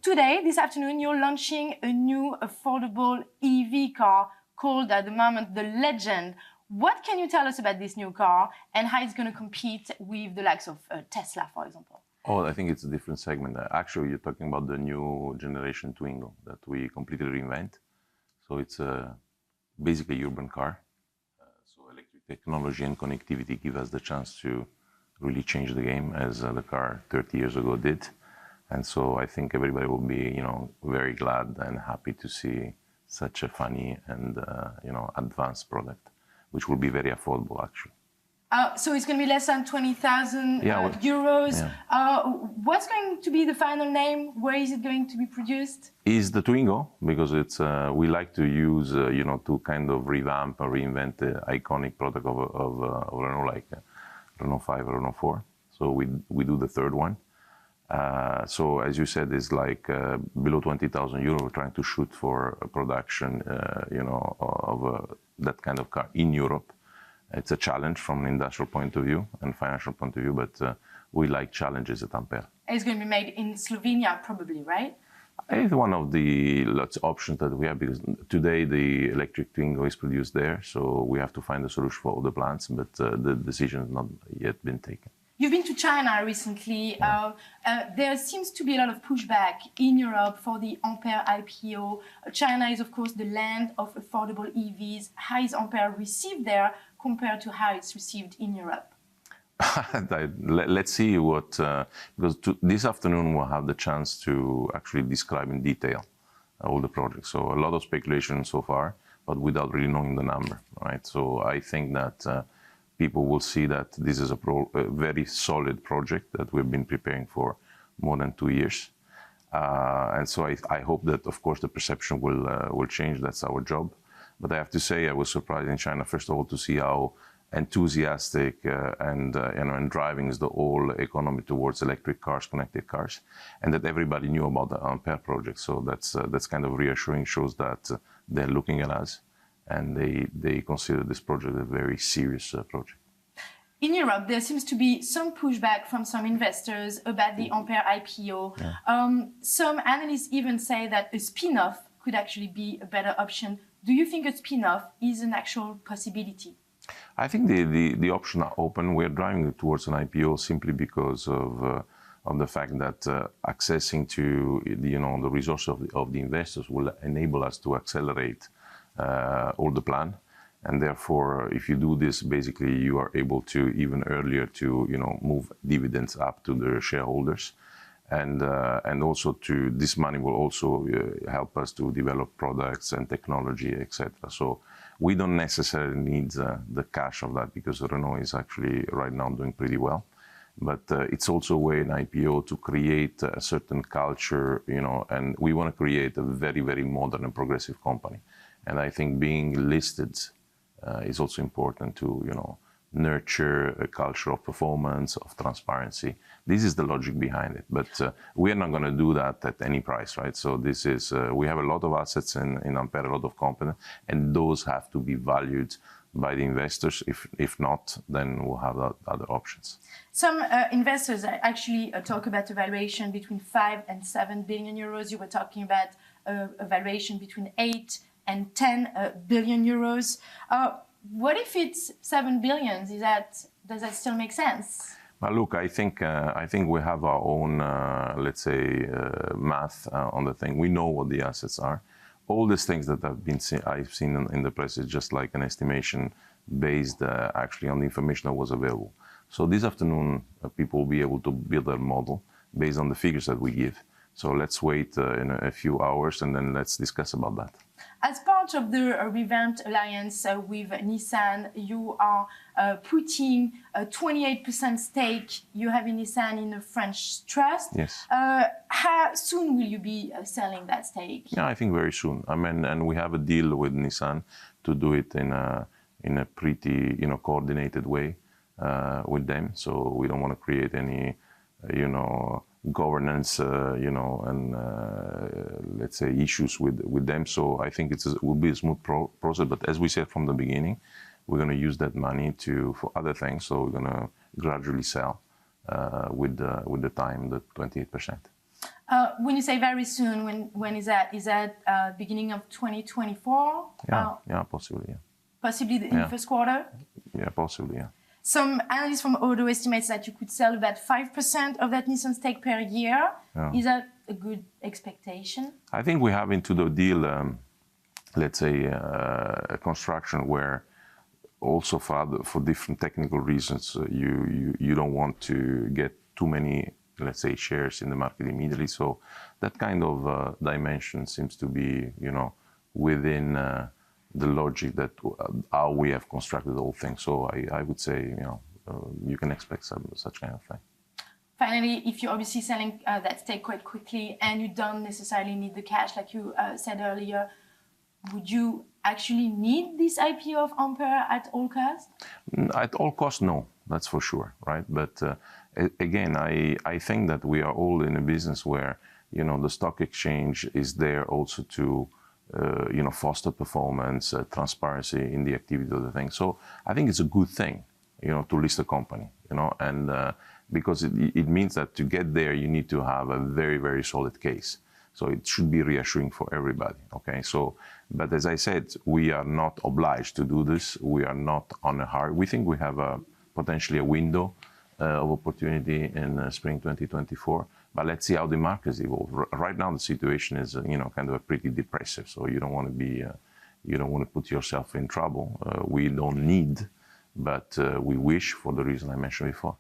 today, this afternoon, you're launching a new affordable EV car called at the moment the Legend. What can you tell us about this new car and how it's going to compete with the likes of Tesla, for example? Oh, I think it's a different segment. Actually, you're talking about the new generation Twingo that we completely reinvent. So it's basically a urban car. So electric technology and connectivity give us the chance to really change the game as the car 30 years ago did. And so I think everybody will be, very glad and happy to see such a funny and, advanced product, which will be very affordable, actually. So it's going to be less than 20,000 euros. Yeah. What's going to be the final name? Where is it going to be produced? Is the Twingo, because it's we like to use to kind of revamp or reinvent the iconic product of Renault, like Renault 5 or Renault 4. So we do the third one. So as you said, it's like below 20,000 euro. We're trying to shoot for a production, of that kind of car in Europe. It's a challenge from an industrial point of view and financial point of view, but we like challenges at Ampere. It's going to be made in Slovenia, probably, right? It's one of the lots of options that we have, because today the electric Twingo is produced there, so we have to find a solution for all the plants, but the decision has not yet been taken. You've been to China recently. There seems to be a lot of pushback in Europe for the Ampere IPO. China is, of course, the land of affordable EVs. How is Ampere received there compared to how it's received in Europe? Let's see what, because this afternoon we'll have the chance to actually describe in detail all the projects. So a lot of speculation so far, but without really knowing the number, right? So I think that people will see that this is a very solid project that we've been preparing for more than 2 years. And so I hope that, of course, the perception will change. That's our job. But I have to say, I was surprised in China, first of all, to see how enthusiastic and driving is the whole economy towards electric cars, connected cars, and that everybody knew about the Ampere project. So that's kind of reassuring, shows that they're looking at us and they consider this project a very serious project. In Europe, there seems to be some pushback from some investors about the Ampere IPO. Yeah. Some analysts even say that a spin-off could actually be a better option. Do you think a spin-off is an actual possibility? I think the option are open. We're driving towards an IPO simply because of the fact that accessing to the resources of the investors will enable us to accelerate all the plan. And therefore, if you do this, basically you are able to even earlier to move dividends up to the shareholders, and also this money will also help us to develop products and technology, etc. So we don't necessarily need the cash of that, because Renault is actually right now doing pretty well. But it's also a way in IPO to create a certain culture, and we want to create a very, very modern and progressive company. And I think being listed is also important to, nurture a culture of performance, of transparency. This is the logic behind it. But we are not going to do that at any price, right? So this is, we have a lot of assets in Ampere, a lot of competence, and those have to be valued by the investors. If not, then we'll have other options. Some investors actually talk about a valuation between 5 and 7 billion euros. You were talking about a valuation between 8 and 10 billion euros. What if it's 7 billion? Does that still make sense? Well, look, I think we have our own, let's say, math on the thing. We know what the assets are. All these things that I've seen in the press is just like an estimation based actually on the information that was available. So this afternoon, people will be able to build a model based on the figures that we give. So let's wait in a few hours and then let's discuss about that. As part of the revamped alliance with Nissan, you are putting a 28% stake you have in Nissan in a French trust. Yes. How soon will you be selling that stake? Yeah, I think very soon. I mean, and we have a deal with Nissan to do it in a pretty coordinated way with them. So we don't want to create any governance, and let's say issues with them. So I think it will be a smooth process. But as we said from the beginning, we're going to use that money for other things. So we're going to gradually sell with the time the 28%. When you say very soon, when is that? Is that beginning of 2024? Yeah, possibly, yeah. Possibly in the first quarter? Yeah, possibly, yeah. Some analysts from Auto estimates that you could sell about 5% of that Nissan stake per year. Yeah. Is that a good expectation? I think we have into the deal, let's say, a construction where also for different technical reasons, you don't want to get too many, let's say, shares in the market immediately. So that kind of dimension seems to be, within the logic that how we have constructed the whole thing. So I would say, you can expect such kind of thing. Finally, if you're obviously selling that stake quite quickly and you don't necessarily need the cash, like you said earlier, would you actually need this IPO of Ampere at all costs? At all costs, no, that's for sure, right? But again, I think that we are all in a business where, the stock exchange is there also to, foster performance, transparency in the activity of the thing. So I think it's a good thing, to list a company, and because it means that to get there, you need to have a very, very solid case. So it should be reassuring for everybody, okay? So, but as I said, we are not obliged to do this. We are not on a hurry. We think we have potentially a window of opportunity in spring 2024, but let's see how the markets evolve. Right now, the situation is, kind of pretty depressive. So you don't want to be, you don't want to put yourself in trouble. We don't need, but we wish for the reason I mentioned before.